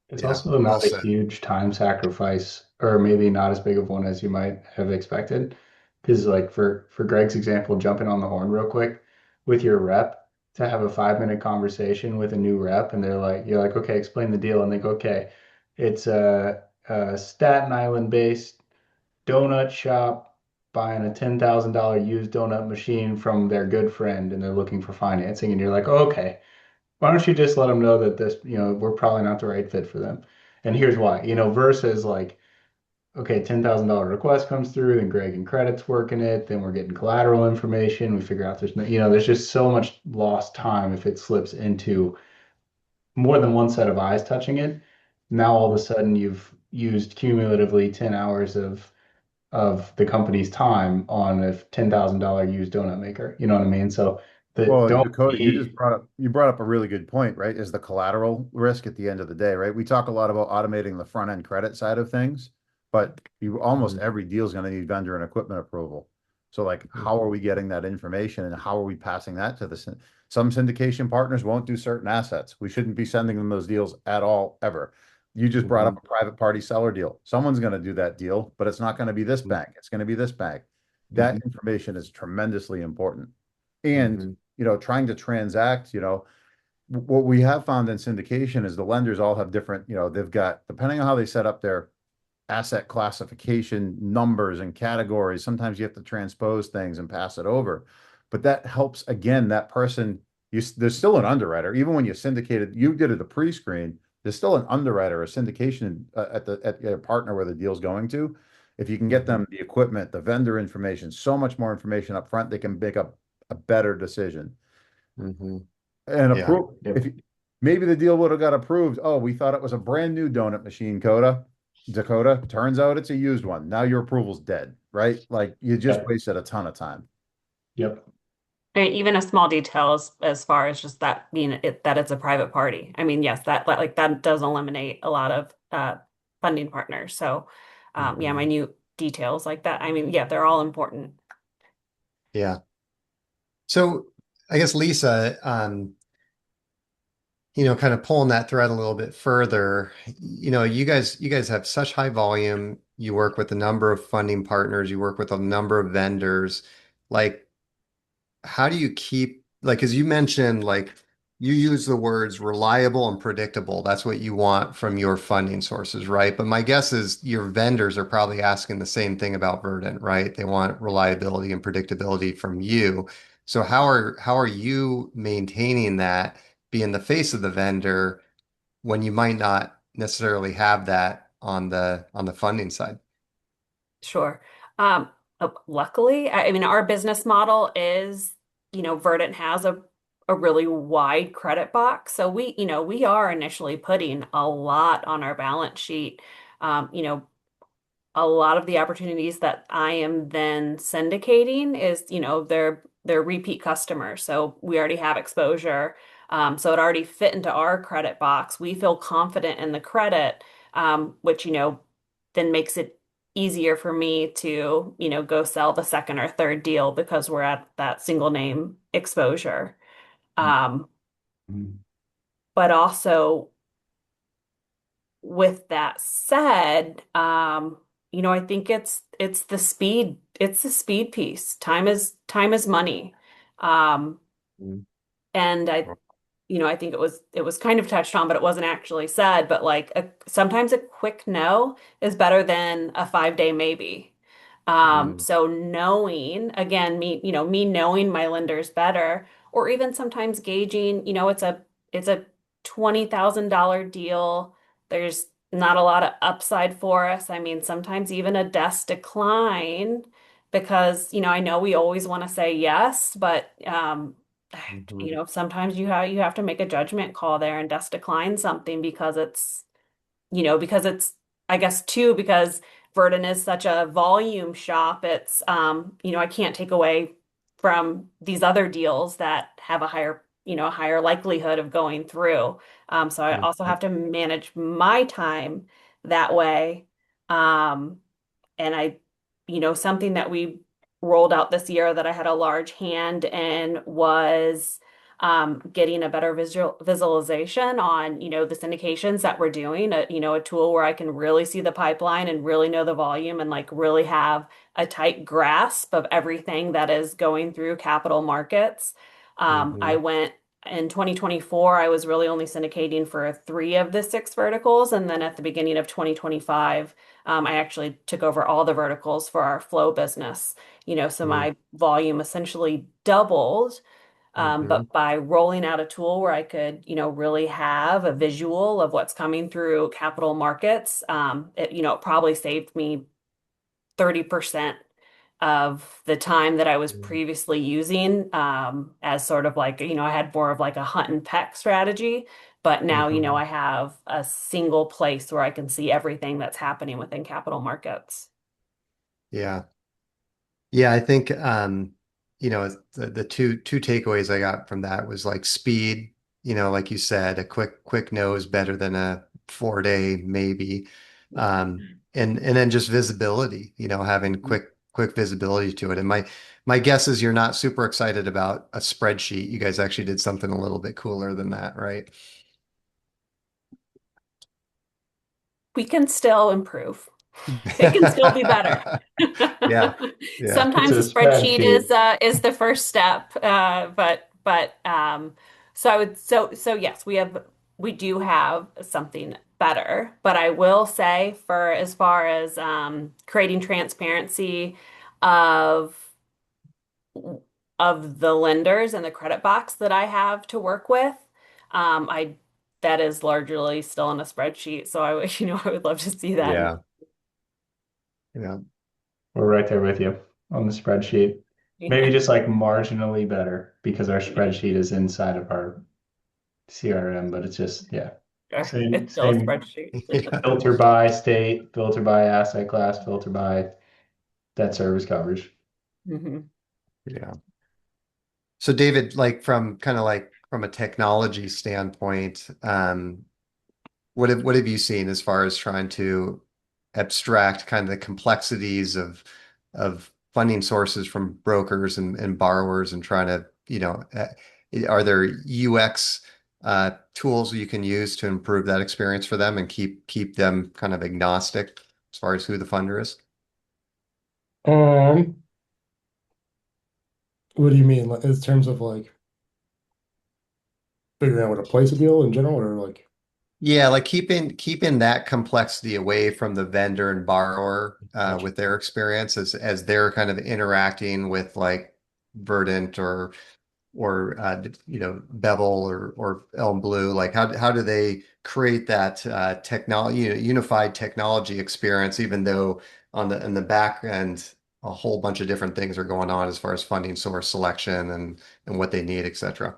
It's Yeah, also well not a said. huge time sacrifice, or maybe not as big of one as you might have expected. Because, like for Greg's example, jumping on the horn real quick with your rep to have a 5 minute conversation with a new rep, and you're like, okay, explain the deal, and they go, okay, it's a Staten Island based donut shop buying a $10,000 used donut machine from their good friend, and they're looking for financing, and you're like, oh, okay, why don't you just let them know that this, we're probably not the right fit for them. And here's why, versus like, okay, $10,000 request comes through, and Greg and credit's working it, then we're getting collateral information. We figure out there's no, there's just so much lost time if it slips into more than one set of eyes touching it. Now all of a sudden you've used cumulatively 10 hours of the company's time on a $10,000 used donut maker. You know what I mean? So Well, and don't Dakota, be. you brought up a really good point, right? Is the collateral risk at the end of the day, right? We talk a lot about automating the front end credit side of things, but almost Mhm, every deal is going to need vendor and equipment approval. So, like, how are mhm, we getting that information and how are we passing that to some syndication partners won't do certain assets. We shouldn't be sending them those deals at all, ever. You just brought up mhm, a private party seller deal. Someone's going to do that deal, but it's not going to be this mhm, bank. It's going to be this bank. That mhm, information is tremendously important. And mhm, trying to transact, what we have found in syndication is the lenders all have different, they've got, depending on how they set up their asset classification numbers and categories, sometimes you have to transpose things and pass it over. But that helps, again, that person, there's still an underwriter. Even when you syndicated, you did it a pre-screen, there's still an underwriter, a syndication at your partner where the deal's going to. If you can get mhm, them the equipment, the vendor information, so much more information up front, they can make a better decision mhm. and Yeah. approve. Maybe the deal would have got approved. Oh, we thought it was a brand new donut machine, Dakota. Turns out it's a used one. Now your approval's dead, right? Like you just Yep. wasted a ton of time. Yep. And even a small detail as far as just that being that it's a private party. I mean, yes, that like that does eliminate a lot of funding partners. So, yeah, Mhm. minute details like that. I mean, yeah, they're all important. Yeah. So I guess Lisa, kind of pulling that thread a little bit further, you guys have such high volume. You work with a number of funding partners, you work with a number of vendors. Like, how do you keep, like, as you mentioned, like, you use the words reliable and predictable. That's what you want from your funding sources, right? But my guess is your vendors are probably asking the same thing about Verdant, right? They want reliability and predictability from you. So how are you maintaining that, being the face of the vendor when you might not necessarily have that on the funding side? Sure. Luckily, I mean, our business model is, Verdant has a really wide credit box. So we are initially putting a lot on our balance sheet. You know, a lot of the opportunities that I am then syndicating is, they're repeat customers. So we already have exposure. So it already fit into our credit box. We feel confident in the credit, which, then makes it easier for me to, go sell the second or third deal because we're at that single name exposure. Um, Mhm. but also with that said, I think it's the speed piece. Time is money. Um, Mhm. and I think it was kind of touched on, but it wasn't actually said, but like sometimes a quick no is better than a 5-day maybe. Mhm. So knowing, again, me knowing my lenders better, or even sometimes gauging, it's a $20,000 deal. There's not a lot of upside for us. I mean, sometimes even a desk decline because, I know we always want to say yes, but Mhm. sometimes you have to make a judgment call there and just decline something because it's, I guess too, because Verdant is such a volume shop, it's I can't take away from these other deals that have a higher likelihood of going through. So I also Mhm. have to manage my time that way. Um, and something that we rolled out this year that I had a large hand in was getting a better visualization on, the syndications that we're doing, a tool where I can really see the pipeline and really know the volume and like really have a tight grasp of everything that is going through capital markets. I Mhm. went in 2024, I was really only syndicating for three of the six verticals. And then at the beginning of 2025, I actually took over all the verticals for our flow business, so Mhm. my volume essentially doubled. Mhm. But by rolling out a tool where I could, really have a visual of what's coming through capital markets, it probably saved me 30% of the time that I was Mhm. previously using as sort of like, I had more of like a hunt and peck strategy. But now, Mhm. I have a single place where I can see everything that's happening within capital markets. Yeah. Yeah, I think the two takeaways I got from that was like speed, like you said, a quick no is better than a 4-day maybe. And then just visibility, having quick visibility to it. And my guess is you're not super excited about a spreadsheet. You guys actually did something a little bit cooler than that, right? We can still improve. It can still be better. Yeah. Yeah. It's Sometimes a a spreadsheet spreadsheet. is the first step, but so I would so yes, we do have something better. But I will say for as far as creating transparency of of the lenders and the credit box that I have to work with, I that is largely still in a spreadsheet. So I would I would love to see that. Yeah. Yeah. We're right there with you on the spreadsheet. Maybe just like marginally better because our spreadsheet is inside of our CRM, but it's just, yeah, same, It's still a same spreadsheet. Yeah. filter by state, filter by asset class, filter by debt service coverage. Hmm. Yeah. So David, like from kind of like from a technology standpoint, what have you seen as far as trying to abstract kind of the complexities of funding sources from brokers and borrowers and trying to, are there UX tools you can use to improve that experience for them and keep them kind of agnostic as far as who the funder is? Um, what do you mean, like, in terms of like figuring out what to place a deal in general, or like, Yeah, like keeping that complexity away from the vendor and borrower gotcha. with their experience as they're kind of interacting with like Verdant or Bevel or ElmBlue. Like how do they create that technology, unified technology experience, even though on the back end a whole bunch of different things are going on as far as funding source selection and what they need, etc.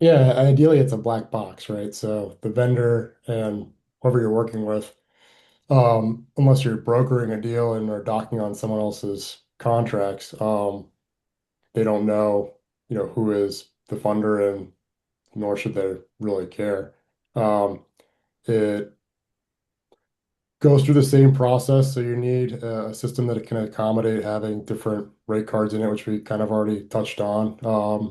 Yeah, ideally it's a black box, right? So the vendor and whoever you're working with, unless you're brokering a deal and are docking on someone else's contracts, they don't know, who is the funder, and nor should they really care. It goes through the same process. So you need a system that can accommodate having different rate cards in it, which we kind of already touched on.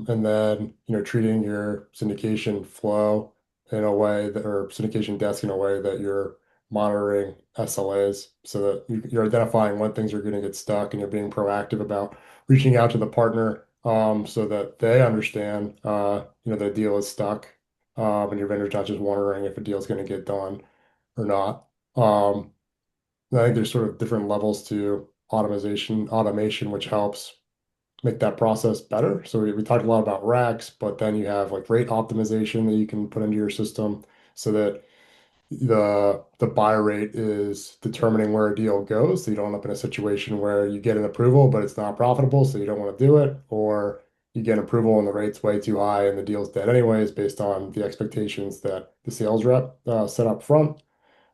And then, treating your syndication flow in a way that, or syndication desk in a way that you're monitoring SLAs so that you're identifying when things are going to get stuck and you're being proactive about reaching out to the partner so that they understand, the deal is stuck. And your vendor's not just wondering if a deal is going to get done or not. Um, I think there's sort of different levels to automation, which helps make that process better. So we talked a lot about racks, but then you have like rate optimization that you can put into your system so that the buy rate is determining where a deal goes. So you don't end up in a situation where you get an approval, but it's not profitable, so you don't want to do it, or you get an approval and the rate's way too high and the deal's dead anyways, based on the expectations that the sales rep set up front.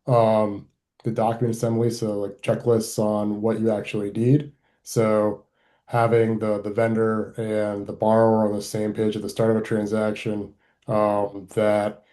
um, the document assembly, so like checklists on what you actually need. So having the vendor and the borrower on the same page at the start of a transaction, that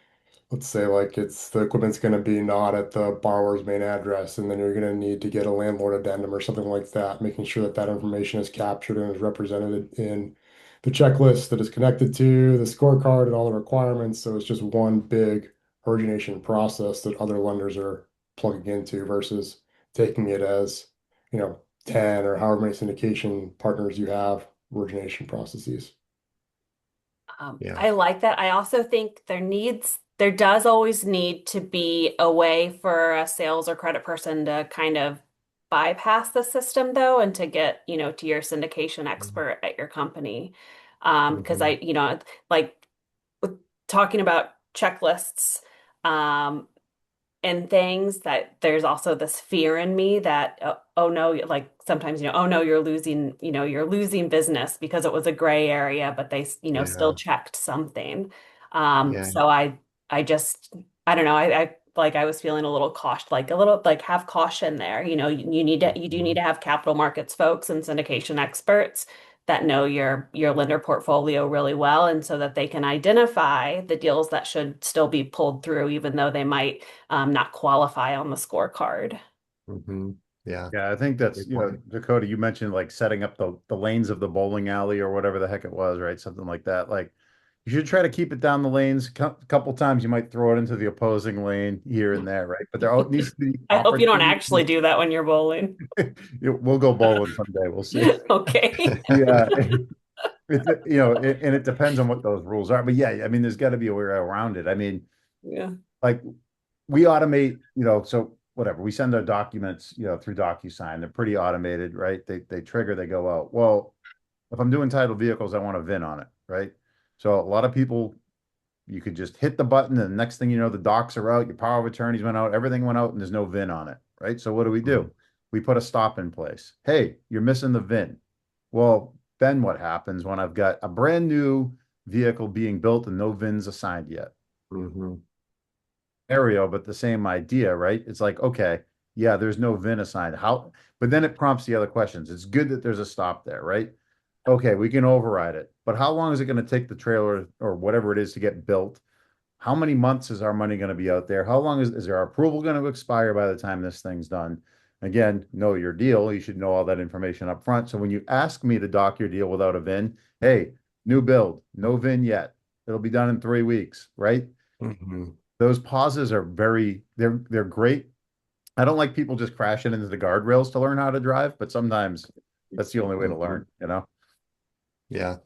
let's say like it's the equipment's going to be not at the borrower's main address, and then you're going to need to get a landlord addendum or something like that, making sure that that information is captured and is represented in the checklist that is connected to the scorecard and all the requirements. So it's just one big origination process that other lenders are plugging into versus taking it as, 10 or however many syndication partners you have, origination processes. Yeah. I like that. I also think there does always need to be a way for a sales or credit person to kind of bypass the system though, and to get, to your syndication expert at your company. Because Mhm. like with talking about checklists, um, and things that there's also this fear in me that oh no, like sometimes oh no, you're losing business because it was a gray area, but they still Yeah. checked something. Yeah. So I just I don't know, I like I was feeling a little cautious, like a little like have caution there. You do need Mhm. to have capital markets folks and syndication experts that know your lender portfolio really well, and so that they can identify the deals that should still be pulled through, even though they might not qualify on the scorecard. Mhm. Yeah. Yeah, I think that's, Great point. Dakota, you mentioned like setting up the lanes of the bowling alley or whatever the heck it was, right? Something like that. Like you should try to keep it down the lanes. A couple times you might throw it into the opposing lane here and there, right? But needs to be I hope you don't opportunity. actually do that when you're bowling. We'll go bowling someday. We'll see. Okay. Yeah, and it depends on what those rules are. But yeah, I mean, there's got to be a way around it. I mean, Yeah. like we automate, so whatever, we send our documents, through DocuSign. They're pretty automated, right? They trigger, they go out. Well, if I'm doing title vehicles, I want a VIN on it, right? So a lot of people, you could just hit the button, and the next thing you know, the docs are out, your power of attorneys went out, everything went out, and there's no VIN on it, right? So what do? Mhm. We put a stop in place. Hey, you're missing the VIN. Well, then what happens when I've got a brand new vehicle being built and no VINs assigned yet? Mhm. Scenario, but the same idea, right? It's like, okay, yeah, there's no VIN assigned. How, but then it prompts the other questions. It's good that there's a stop there, right? Okay, we can override it. But how long is it going to take the trailer or whatever it is to get built? how many months is our money going to be out there? How long is our approval going to expire by the time this thing's done? Again, know your deal. You should know all that information up front. So when you ask me to dock your deal without a VIN, hey, new build, no VIN yet. It'll be done in 3 weeks, right? Mhm. Those pauses are they're great. I don't like people just crashing into the guardrails to learn how to drive, but sometimes that's the only way to Mhm. learn, you know? Yeah.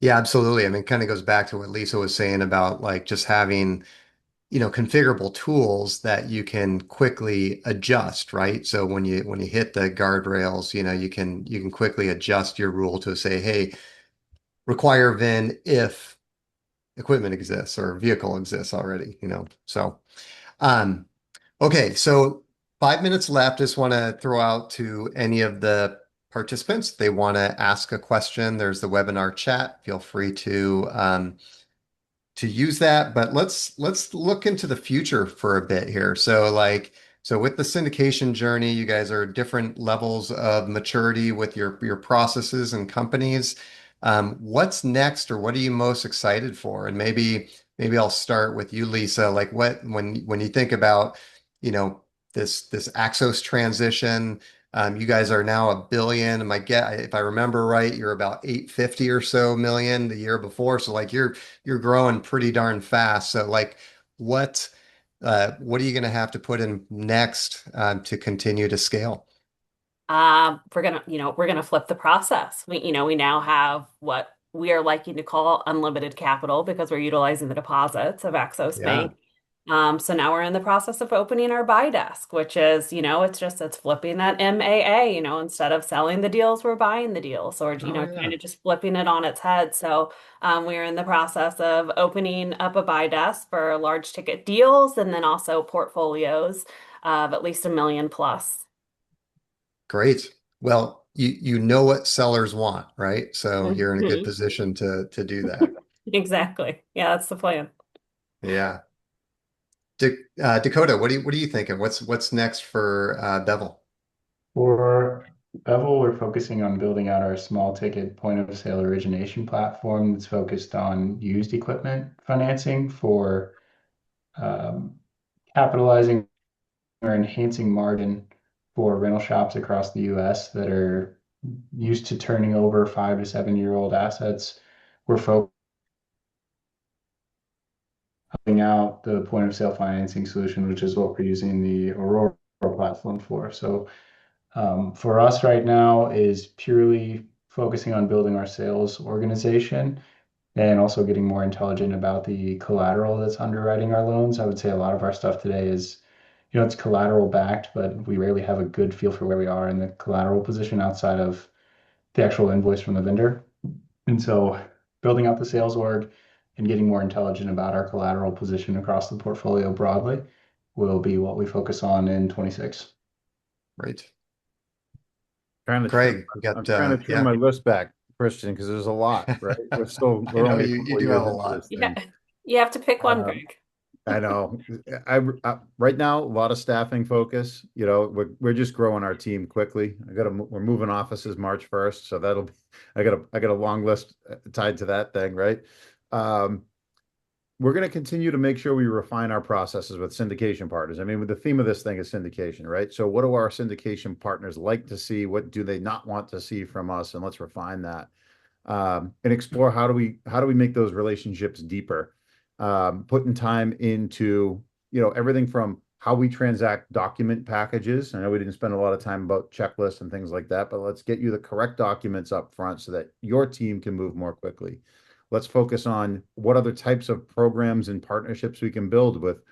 Yeah, absolutely. I mean, it kind of goes back to what Lisa was saying about like just having, configurable tools that you can quickly adjust, right? So when you hit the guardrails, you can quickly adjust your rule to say, hey, require VIN if equipment exists or vehicle exists already, So um okay, so 5 minutes left. Just want to throw out to any of the participants. They want to ask a question. There's the webinar chat. Feel free to use that, but let's look into the future for a bit here. So with the syndication journey, you guys are different levels of maturity with your processes and companies. What's next, or what are you most excited for? And maybe I'll start with you, Lisa. Like when you think about, you know, this Axos transition, you guys are now 1 billion. If I remember right, you're about 850 or so million the year before. So like you're growing pretty darn fast. So like what what are you going to have to put in next to continue to scale? We're gonna flip the process. We now have what we are liking to call unlimited capital because we're utilizing the deposits of Axos Yeah. Bank. So now we're in the process of opening our buy desk, which is, it's flipping that MAA, instead of selling the deals, we're buying the deals, or, Oh kind yeah. of just flipping it on its head. So we're in the process of opening up a buy desk for large ticket deals and then also portfolios of at least 1 million plus. Great. Well, you know what sellers want, right? So you're in a good Mhm. position to do that. Exactly. Yeah, that's the plan. Yeah. Dakota, what are you thinking? What's next for Bevel? For Bevel, we're focusing on building out our small ticket point of sale origination platform that's focused on used equipment financing for um, capitalizing or enhancing margin for rental shops across the US that are used to turning over 5 to 7 year old assets. We're focusing out the point of sale financing solution, which is what we're using the Aurora platform for. So for us right now is purely focusing on building our sales organization and also getting more intelligent about the collateral that's underwriting our loans. I would say a lot of our stuff today is, it's collateral backed, but we rarely have a good feel for where we are in the collateral position outside of the actual invoice from the vendor. And so building out the sales org and getting more intelligent about our collateral position across the portfolio broadly will be what we focus on in 26. Right. Trying to trim, Greg, we got I'm trying to trim yeah, my list back, Christian, because there's a lot, right? I We're know only a you couple of do have years a into lot. this Yeah. thing. You have to pick one, Um, Greg. I know. Right now, a lot of staffing focus. We're just growing our team quickly. We're moving offices March 1st, so that'll be. I got a long list tied to that thing, right? Um, we're going to continue to make sure we refine our processes with syndication partners. I mean, the theme of this thing is syndication, right? So, what do our syndication partners like to see? What do they not want to see from us? And let's refine that and explore how do we make those relationships deeper, putting time into everything from how we transact document packages. I know we didn't spend a lot of time about checklists and things like that, but let's get you the correct documents up front so that your team can move more quickly. Let's focus on what other types of programs and partnerships we can build with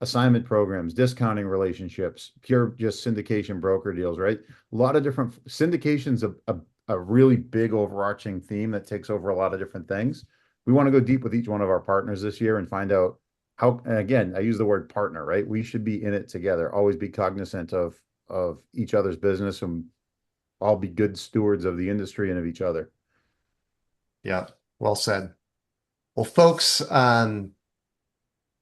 assignment programs, discounting relationships, pure just syndication broker deals, right? A lot of different syndications, a really big overarching theme that takes over a lot of different things. We want to go deep with each one of our partners this year and find out how, and again, I use the word partner, right? We should be in it together, always be cognizant of each other's business and all be good stewards of the industry and of each other. Yeah, well said. Well, folks,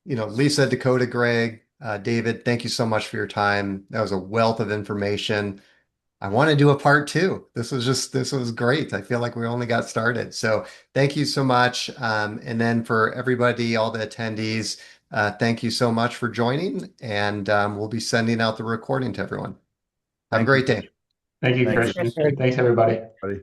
Lisa, Dakota, Greg, David, thank you so much for your time. That was a wealth of information. I want to do a part two. This was great. I feel like we only got started. So thank you so much. And then for everybody, all the attendees, thank you so much for joining. And we'll be sending out the recording to everyone. Have a Thank you. great day. Thank you, Thank you. Christian. Thanks, everybody. Buddy.